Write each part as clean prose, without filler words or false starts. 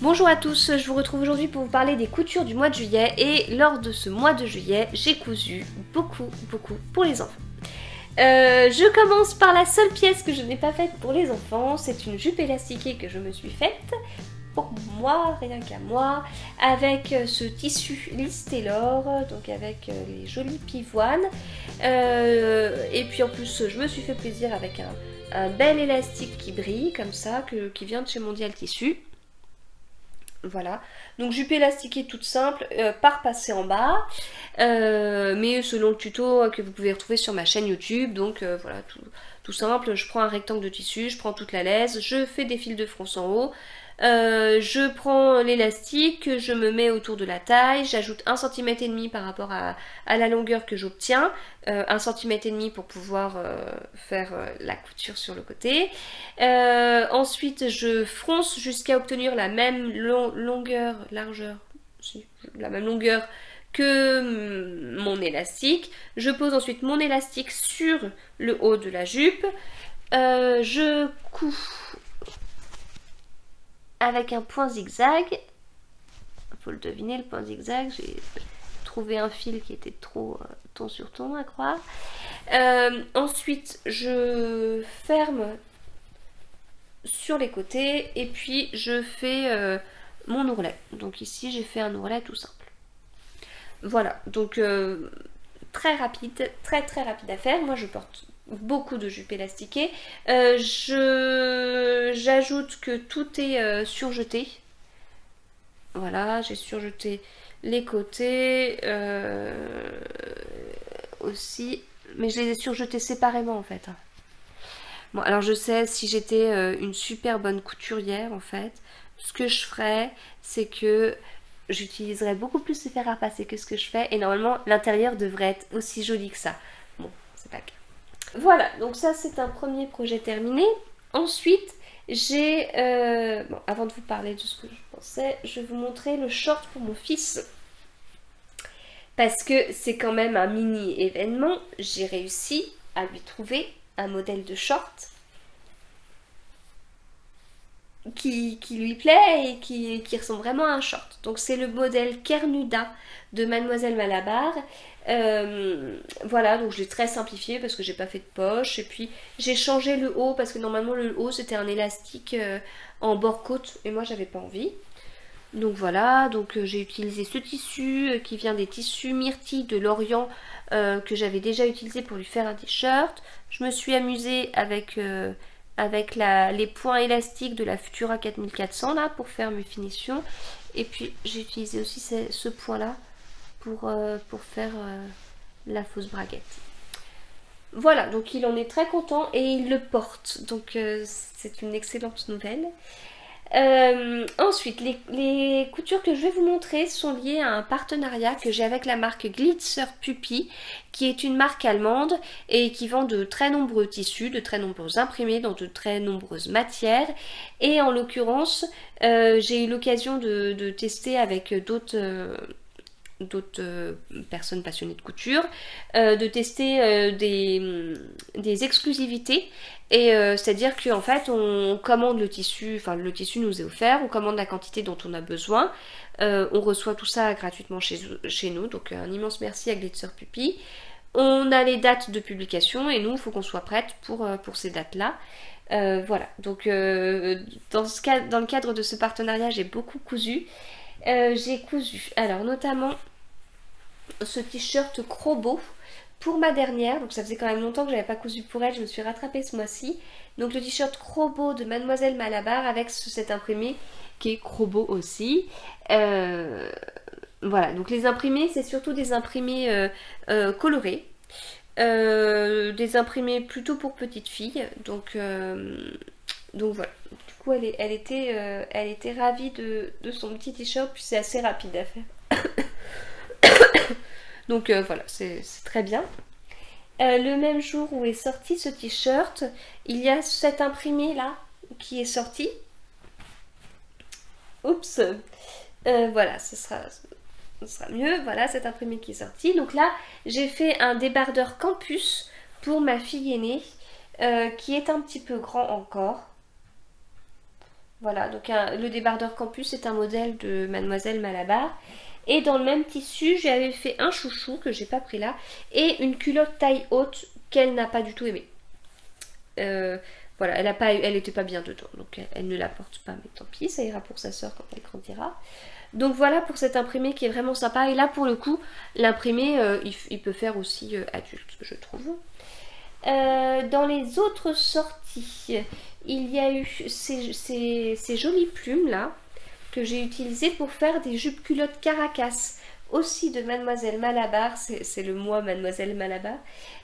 Bonjour à tous, je vous retrouve aujourd'hui pour vous parler des coutures du mois de juillet et lors de ce mois de juillet, j'ai cousu beaucoup pour les enfants. Je commence par la seule pièce que je n'ai pas faite pour les enfants, c'est une jupe élastiquée que je me suis faite pour moi, rien qu'à moi, avec ce tissu Liz Taylor, donc avec les jolies pivoines, et puis en plus je me suis fait plaisir avec un bel élastique qui brille comme ça, qui vient de chez Mondial Tissu. Voilà, donc jupe élastiquée toute simple, par passer en bas, mais selon le tuto que vous pouvez retrouver sur ma chaîne YouTube, donc voilà, tout simple, je prends un rectangle de tissu, je prends toute la laisse, je fais des fils de fronce en haut, je prends l'élastique, je me mets autour de la taille, j'ajoute 1,5 cm par rapport à la longueur que j'obtiens, 1,5 cm pour pouvoir faire la couture sur le côté. Ensuite je fronce jusqu'à obtenir la même la même longueur que mon élastique. Je pose ensuite mon élastique sur le haut de la jupe, je couds avec un point zigzag. Faut le deviner, le point zigzag, j'ai trouvé un fil qui était trop ton sur ton à croire. Ensuite je ferme sur les côtés et puis je fais mon ourlet. Donc ici j'ai fait un ourlet tout simple. Voilà, donc très rapide, très rapide à faire. Moi je porte beaucoup de jupes élastiquées. J'ajoute que tout est surjeté. Voilà, j'ai surjeté les côtés aussi, mais je les ai surjetés séparément en fait. Bon, alors je sais, si j'étais une super bonne couturière en fait, ce que je ferais, c'est que j'utiliserais beaucoup plus le fer à repasser que ce que je fais, et normalement l'intérieur devrait être aussi joli que ça. Bon, c'est pas le cas. Voilà, donc ça c'est un premier projet terminé. Ensuite, j'ai... bon, avant de vous parler de ce que je pensais, je vais vous montrer le short pour mon fils. Parce que c'est quand même un mini événement. J'ai réussi à lui trouver un modèle de short qui lui plaît et qui ressemble vraiment à un short. Donc c'est le modèle Kernuda de Mademoiselle Malabar. Voilà, donc je l'ai très simplifié parce que j'ai pas fait de poche, et puis j'ai changé le haut parce que normalement le haut c'était un élastique en bord côte et moi j'avais pas envie. Donc voilà, donc j'ai utilisé ce tissu qui vient des tissus Myrtille de Lorient que j'avais déjà utilisé pour lui faire un t-shirt. Je me suis amusée avec les points élastiques de la Futura 4400 là pour faire mes finitions, et puis j'ai utilisé aussi ce point là pour faire la fausse braguette. Voilà, donc il en est très content et il le porte, donc c'est une excellente nouvelle. Ensuite, les coutures que je vais vous montrer sont liées à un partenariat que j'ai avec la marque Glitzer Puppy, qui est une marque allemande et qui vend de très nombreux tissus, de très nombreux imprimés dans de très nombreuses matières. Et en l'occurrence, j'ai eu l'occasion de tester avec d'autres personnes passionnées de couture, de tester des exclusivités, et c'est-à-dire qu'en fait on commande le tissu, enfin le tissu nous est offert, on commande la quantité dont on a besoin, on reçoit tout ça gratuitement chez nous, donc un immense merci à Glitzer Puppy. On a les dates de publication et nous il faut qu'on soit prête pour ces dates là. Voilà, donc dans le cadre de ce partenariat j'ai beaucoup cousu. J'ai cousu, alors notamment ce t-shirt Crobo pour ma dernière, donc ça faisait quand même longtemps que j'avais pas cousu pour elle, je me suis rattrapée ce mois-ci. Donc le t-shirt Crobo de Mademoiselle Malabar avec cet imprimé qui est Crobo aussi. Voilà, donc les imprimés c'est surtout des imprimés colorés, des imprimés plutôt pour petites filles, donc voilà. Du coup elle était ravie de son petit t-shirt, puis c'est assez rapide à faire. Donc voilà, c'est très bien. Le même jour où est sorti ce t-shirt, il y a cet imprimé là qui est sorti. Oups, voilà, ce sera mieux. Voilà, cet imprimé qui est sorti. Donc là, j'ai fait un débardeur campus pour ma fille aînée, qui est un petit peu grand encore. Voilà, donc le débardeur campus est un modèle de Mademoiselle Malabar. Et dans le même tissu, j'avais fait un chouchou que j'ai pas pris là et une culotte taille haute qu'elle n'a pas du tout aimé. Voilà, elle était pas bien dedans, donc elle ne la porte pas, mais tant pis, ça ira pour sa soeur quand elle grandira. Donc voilà pour cet imprimé qui est vraiment sympa. Et là pour le coup, l'imprimé, il peut faire aussi adulte, je trouve. Dans les autres sorties, il y a eu ces jolies plumes là que j'ai utilisées pour faire des jupes culottes Caracas aussi de Mademoiselle Malabar. C'est le mois Mademoiselle Malabar,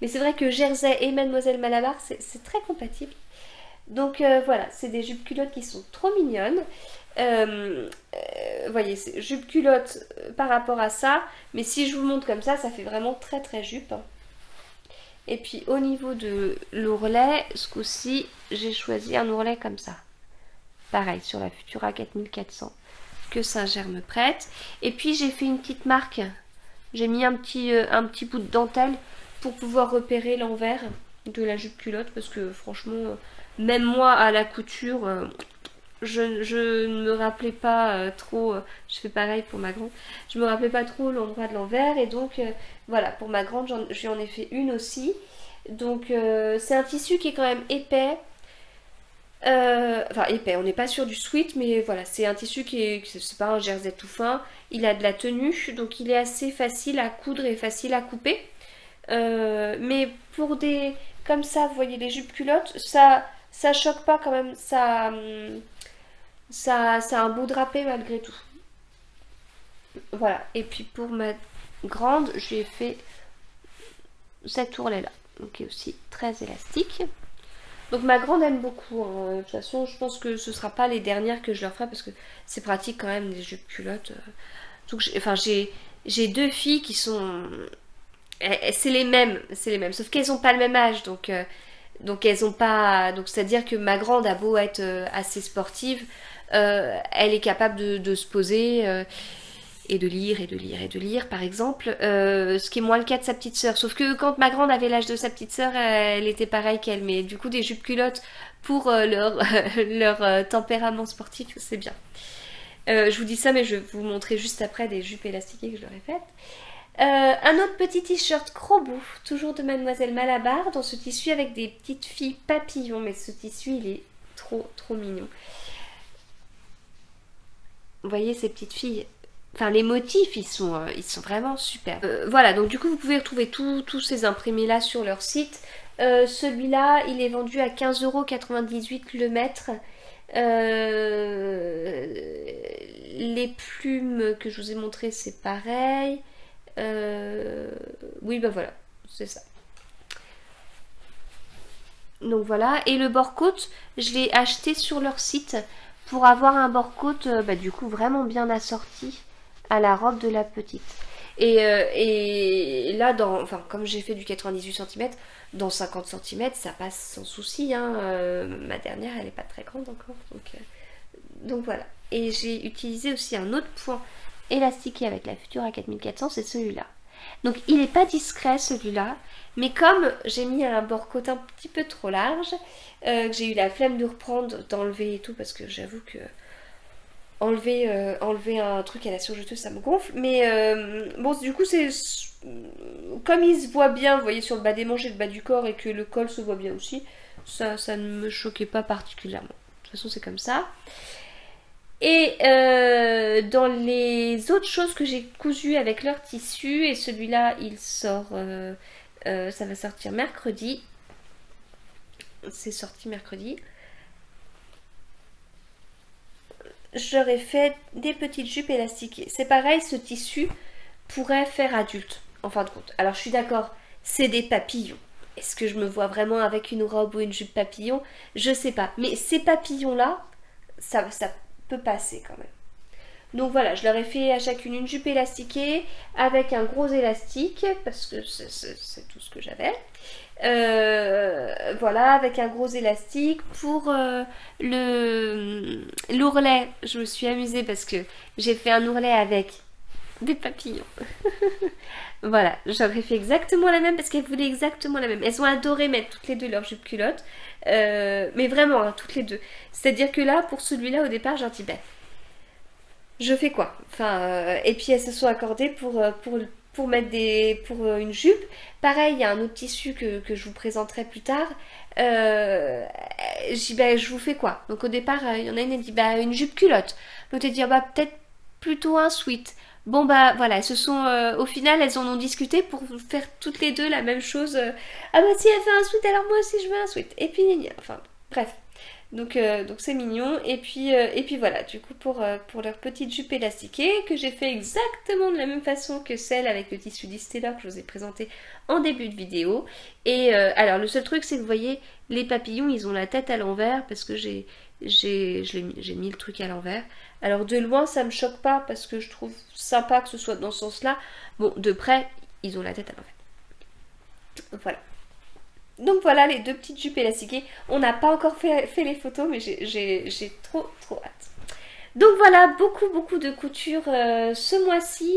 mais c'est vrai que Jersey et Mademoiselle Malabar c'est très compatible. Donc voilà, c'est des jupes culottes qui sont trop mignonnes. Voyez, c'est jupe culotte par rapport à ça, mais si je vous montre comme ça fait vraiment très très jupe. Et puis au niveau de l'ourlet, ce coup-ci, j'ai choisi un ourlet comme ça. Pareil, sur la Futura 4400 que Singer me prête. Et puis j'ai fait une petite marque. J'ai mis un petit bout de dentelle pour pouvoir repérer l'envers de la jupe culotte. Parce que franchement, même moi à la couture, je ne me rappelais pas trop. Je fais pareil pour ma grande. Je me rappelais pas trop l'endroit de l'envers. Et donc voilà, pour ma grande, j'en ai fait une aussi. Donc c'est un tissu qui est quand même épais. Enfin épais, on n'est pas sur du sweat, mais voilà, c'est un tissu c'est pas un jersey tout fin, il a de la tenue, donc il est assez facile à coudre et facile à couper. Mais pour des comme ça, vous voyez les jupes culottes, ça choque pas quand même, ça a un beau drapé malgré tout. Voilà, et puis pour ma grande, j'ai fait cet ourlet là, qui est aussi très élastique. Donc ma grande aime beaucoup, hein. De toute façon je pense que ce ne sera pas les dernières que je leur ferai parce que c'est pratique quand même des jupes culottes. Donc j'ai deux filles qui sont... C'est les mêmes, sauf qu'elles n'ont pas le même âge, donc elles ont pas... Donc c'est-à-dire que ma grande a beau être assez sportive, elle est capable de se poser... et de lire, et de lire, et de lire, par exemple, ce qui est moins le cas de sa petite sœur. Sauf que quand ma grande avait l'âge de sa petite sœur, elle était pareille qu'elle. Mais du coup, des jupes culottes pour leur tempérament sportif, c'est bien. Je vous dis ça, mais je vais vous montrer juste après des jupes élastiquées que je leur ai faites. Un autre petit t-shirt Croc-Bout, toujours de Mademoiselle Malabar, dans ce tissu avec des petites filles papillons. Mais ce tissu, il est trop, trop mignon. Vous voyez ces petites filles? Enfin, les motifs, ils sont vraiment super. Voilà, donc du coup, vous pouvez retrouver tous ces imprimés-là sur leur site. Celui-là, il est vendu à 15,98 € le mètre. Les plumes que je vous ai montrées, c'est pareil. Oui, bah voilà, c'est ça. Donc voilà, et le bord-côte, je l'ai acheté sur leur site pour avoir un bord-côte, du coup, vraiment bien assorti à la robe de la petite. Et là, comme j'ai fait du 98 cm, dans 50 cm, ça passe sans souci. Hein. Ma dernière, elle n'est pas très grande encore. Donc voilà. Et j'ai utilisé aussi un autre point élastiqué avec la Futura 4400, c'est celui-là. Donc il n'est pas discret celui-là, mais comme j'ai mis un bord-côte un petit peu trop large, que j'ai eu la flemme de reprendre, d'enlever et tout, parce que j'avoue que enlever un truc à la surjeteuse, ça me gonfle. Mais bon, du coup, c'est comme il se voit bien, vous voyez, sur le bas des manches et le bas du corps, et que le col se voit bien aussi, ça ne me choquait pas particulièrement. De toute façon, c'est comme ça. Et dans les autres choses que j'ai cousues avec leur tissu, et celui-là, il sort, ça va sortir mercredi. C'est sorti mercredi. J'aurais fait des petites jupes élastiquées. C'est pareil, ce tissu pourrait faire adulte, en fin de compte. Alors je suis d'accord, c'est des papillons. Est-ce que je me vois vraiment avec une robe ou une jupe papillon? Je sais pas. Mais ces papillons-là, ça peut passer quand même. Donc voilà, je leur ai fait à chacune une jupe élastiquée avec un gros élastique, parce que c'est tout ce que j'avais. Voilà, avec un gros élastique. Pour l'ourlet, je me suis amusée parce que j'ai fait un ourlet avec des papillons. Voilà, j'aurais fait exactement la même parce qu'elles voulaient exactement la même. Elles ont adoré mettre toutes les deux leurs jupes culottes. Mais vraiment, hein, toutes les deux. C'est-à-dire que là, pour celui-là, au départ, j'ai dit, ben, je fais quoi? Enfin, et puis elles se sont accordées pour mettre pour une jupe. Pareil, il y a un autre tissu que je vous présenterai plus tard. J'ai dit, bah, je vous fais quoi? Donc au départ, il y en a une qui dit, bah, une jupe culotte. L'autre a dit, ah, bah, peut-être plutôt un sweat. Bon, bah, voilà, elles se sont, au final, elles en ont discuté pour faire toutes les deux la même chose. Ah, bah, si elle fait un sweat, alors moi aussi, je veux un sweat. Et puis, enfin, bref. Donc c'est mignon. Et puis voilà, du coup pour leur petite jupe élastiquée, que j'ai fait exactement de la même façon que celle avec le tissu Distiller que je vous ai présenté en début de vidéo. Et alors le seul truc c'est que vous voyez, les papillons ils ont la tête à l'envers parce que j'ai mis le truc à l'envers. Alors de loin ça me choque pas parce que je trouve sympa que ce soit dans ce sens-là. Bon, de près, ils ont la tête à l'envers. Voilà. Donc voilà les deux petites jupes élastiquées. On n'a pas encore fait les photos, mais j'ai trop hâte. Donc voilà, beaucoup de couture ce mois-ci.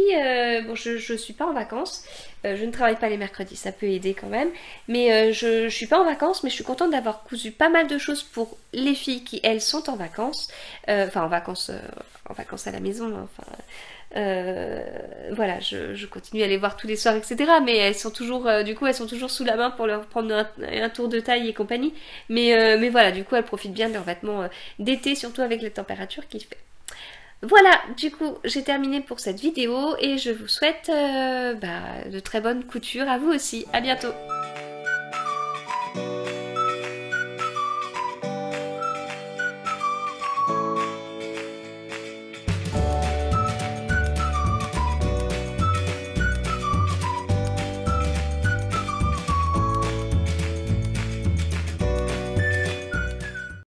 Bon, je suis pas en vacances. Je ne travaille pas les mercredis, ça peut aider quand même. Mais je suis pas en vacances, mais je suis contente d'avoir cousu pas mal de choses pour les filles qui, elles, sont en vacances. Enfin, en vacances à la maison. Enfin, voilà, je continue à les voir tous les soirs, etc. Mais elles sont toujours, du coup, elles sont toujours sous la main pour leur prendre un tour de taille et compagnie. Mais voilà, du coup, elles profitent bien de leurs vêtements d'été, surtout avec les températures qu'il fait. Voilà, du coup, j'ai terminé pour cette vidéo et je vous souhaite de très bonnes coutures à vous aussi. À bientôt!